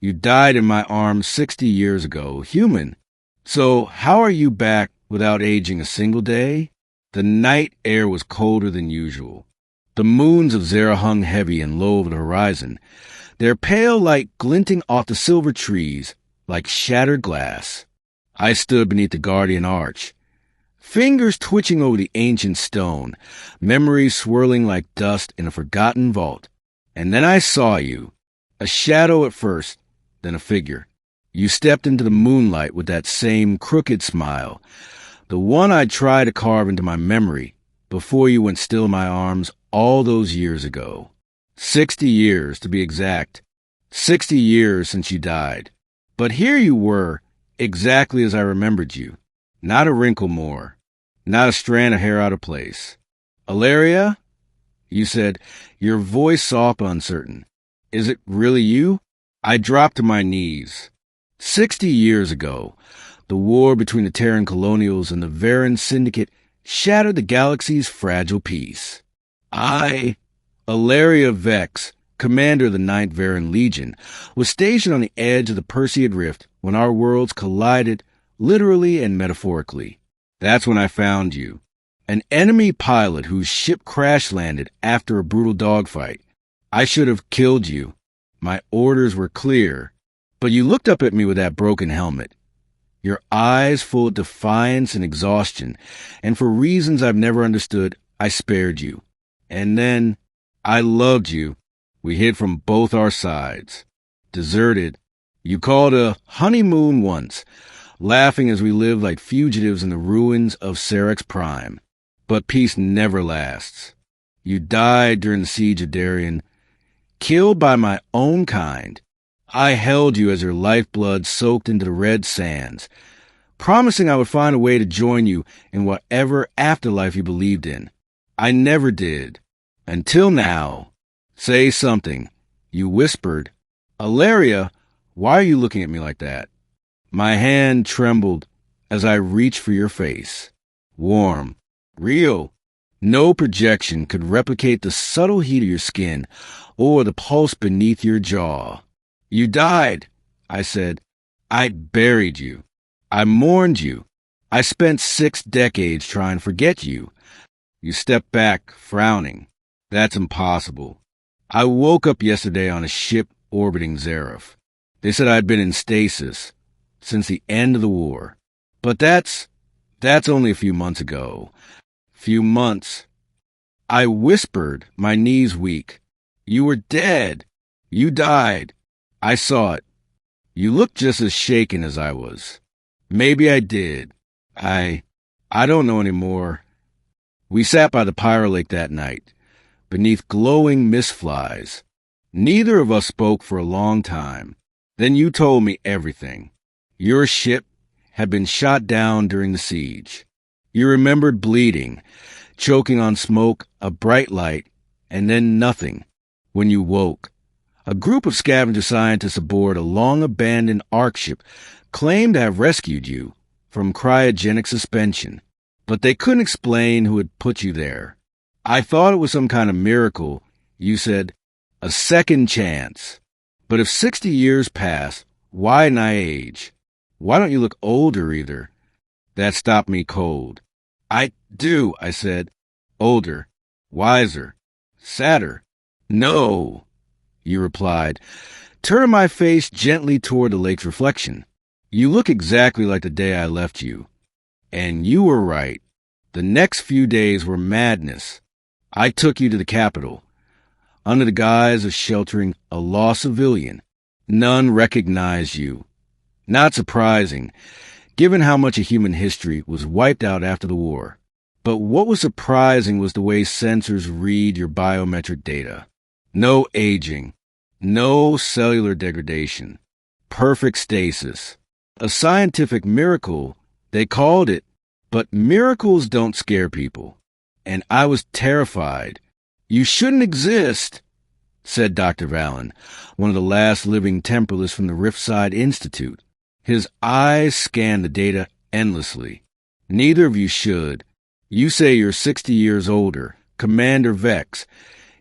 You died in my arms 60 years ago, human. So how are you back without aging a single day? The night air was colder than usual. The moons of Zera hung heavy and low over the horizon, their pale light glinting off the silver trees like shattered glass. I stood beneath the guardian arch, fingers twitching over the ancient stone, memories swirling like dust in a forgotten vault. And then I saw you, a shadow at first, then a figure. You stepped into the moonlight with that same crooked smile, the one I tried to carve into my memory before you went still in my arms all those years ago. 60 years, to be exact. 60 years since you died. But here you were, exactly as I remembered you. Not a wrinkle more. Not a strand of hair out of place. Alaria? You said, your voice soft but uncertain. Is it really you? I dropped to my knees. 60 years ago, the war between the Terran colonials and the Veran Syndicate shattered the galaxy's fragile peace. I, Alaria Vex, commander of the 9th Veran Legion, was stationed on the edge of the Perseid Rift when our worlds collided, literally and metaphorically. That's when I found you. An enemy pilot whose ship crash-landed after a brutal dogfight. I should have killed you. My orders were clear. But you looked up at me with that broken helmet, your eyes full of defiance and exhaustion, and for reasons I've never understood, I spared you. And then, I loved you. We hid from both our sides. Deserted. You called a honeymoon once, laughing as we lived like fugitives in the ruins of Sarek's prime. But peace never lasts. You died during the siege of Darien, killed by my own kind. I held you as your lifeblood soaked into the red sands, promising I would find a way to join you in whatever afterlife you believed in. I never did. Until now. Say something. You whispered. Alaria, why are you looking at me like that? My hand trembled as I reached for your face. Warm. Real. No projection could replicate the subtle heat of your skin or the pulse beneath your jaw. You died, I said. I buried you. I mourned you. I spent 6 decades trying to forget you. You stepped back, frowning. That's impossible. I woke up yesterday on a ship orbiting Zareth. They said I'd been in stasis since the end of the war. But that's only a few months ago. Few months. I whispered, my knees weak. You were dead. You died. I saw it. You looked just as shaken as I was. Maybe I did. I don't know anymore. We sat by the Pyro Lake that night, beneath glowing mist flies. Neither of us spoke for a long time. Then you told me everything. Your ship had been shot down during the siege. You remembered bleeding, choking on smoke, a bright light, and then nothing. When you woke, a group of scavenger scientists aboard a long-abandoned Ark ship claimed to have rescued you from cryogenic suspension, but they couldn't explain who had put you there. I thought it was some kind of miracle. You said, a second chance. But if 60 years pass, why didn't I age? Why don't you look older either? That stopped me cold. I do, I said. Older, wiser, sadder. No, you replied. Turn my face gently toward the lake's reflection. You look exactly like the day I left you. And you were right. The next few days were madness. I took you to the capital, under the guise of sheltering a lost civilian. None recognized you. Not surprising, given how much of human history was wiped out after the war. But what was surprising was the way sensors read your biometric data. No aging, no cellular degradation, perfect stasis. A scientific miracle, they called it, but miracles don't scare people. And I was terrified. You shouldn't exist, said Dr. Valen, one of the last living temporalists from the Riftside Institute. His eyes scanned the data endlessly. Neither of you should. You say you're 60 years older, Commander Vex,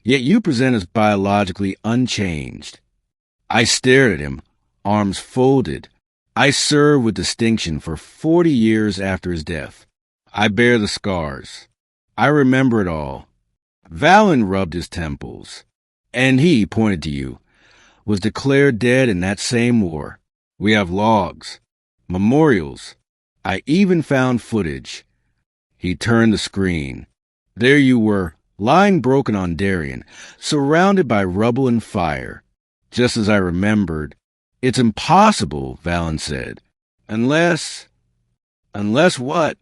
yet you present as biologically unchanged. I stared at him, arms folded. I served with distinction for 40 years after his death. I bear the scars. I remember it all. Valen rubbed his temples. And he, pointed to you, was declared dead in that same war. We have logs, memorials. I even found footage. He turned the screen. There you were, lying broken on Darien, surrounded by rubble and fire. Just as I remembered. It's impossible, Valen said. Unless what?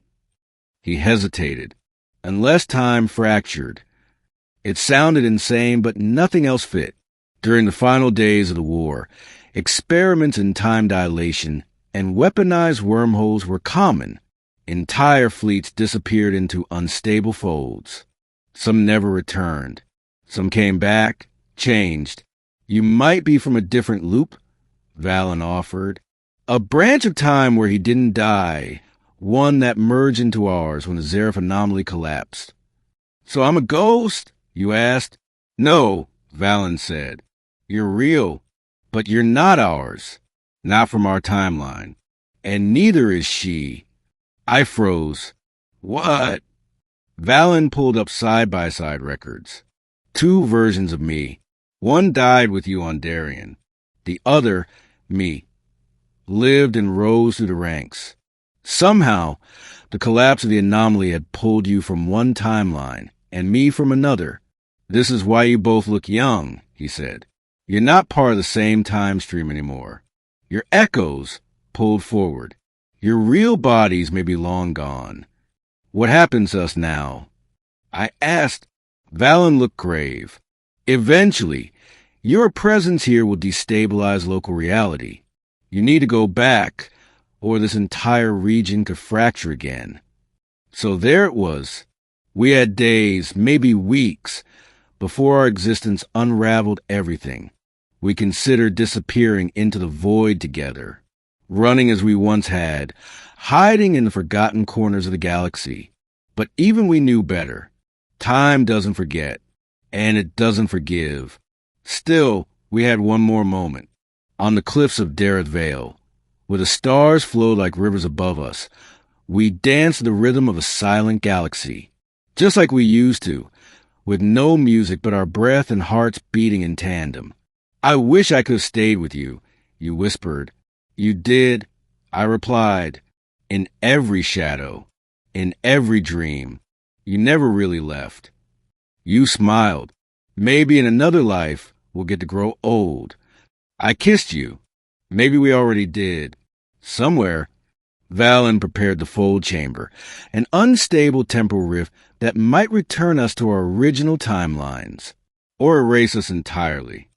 He hesitated. Unless time fractured. It sounded insane, but nothing else fit. During the final days of the war, experiments in time dilation and weaponized wormholes were common. Entire fleets disappeared into unstable folds. Some never returned. Some came back, changed. You might be from a different loop, Valen offered. A branch of time where he didn't die, one that merged into ours when the Sci-f anomaly collapsed. So I'm a ghost? You asked. No, Valen said. You're real, but you're not ours. Not from our timeline. And neither is she. I froze. What? Valen pulled up side-by-side records. 2 versions of me. One died with you on Darien. The other, me, lived and rose through the ranks. Somehow, the collapse of the anomaly had pulled you from one timeline, and me from another. This is why you both look young, he said. You're not part of the same time stream anymore. Your echoes pulled forward. Your real bodies may be long gone. What happens to us now? I asked. Valen looked grave. Eventually, your presence here will destabilize local reality. You need to go back, or this entire region could fracture again. So there it was. We had days, maybe weeks, before our existence unraveled everything. We considered disappearing into the void together, running as we once had, hiding in the forgotten corners of the galaxy. But even we knew better. Time doesn't forget, and it doesn't forgive. Still, we had one more moment. On the cliffs of Dareth Vale, where the stars flowed like rivers above us, we danced the rhythm of a silent galaxy, just like we used to, with no music but our breath and hearts beating in tandem. I wish I could have stayed with you, you whispered. You did, I replied. In every shadow, in every dream. You never really left. You smiled. Maybe in another life we'll get to grow old. I kissed you. Maybe we already did. Somewhere. Valen prepared the fold chamber, an unstable temporal rift that might return us to our original timelines, or erase us entirely.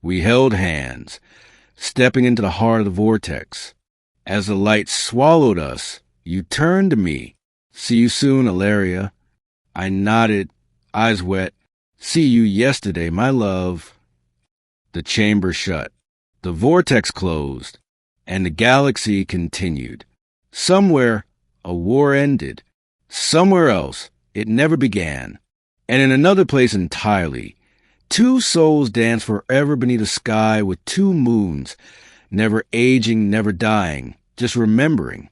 We held hands, stepping into the heart of the vortex. As the light swallowed us, you turned to me. See you soon, Alaria. I nodded, eyes wet. See you yesterday, my love. The chamber shut. The vortex closed, and the galaxy continued. Somewhere, a war ended. Somewhere else, it never began. And in another place entirely, 2 souls danced forever beneath a sky with 2 moons, never aging, never dying, just remembering.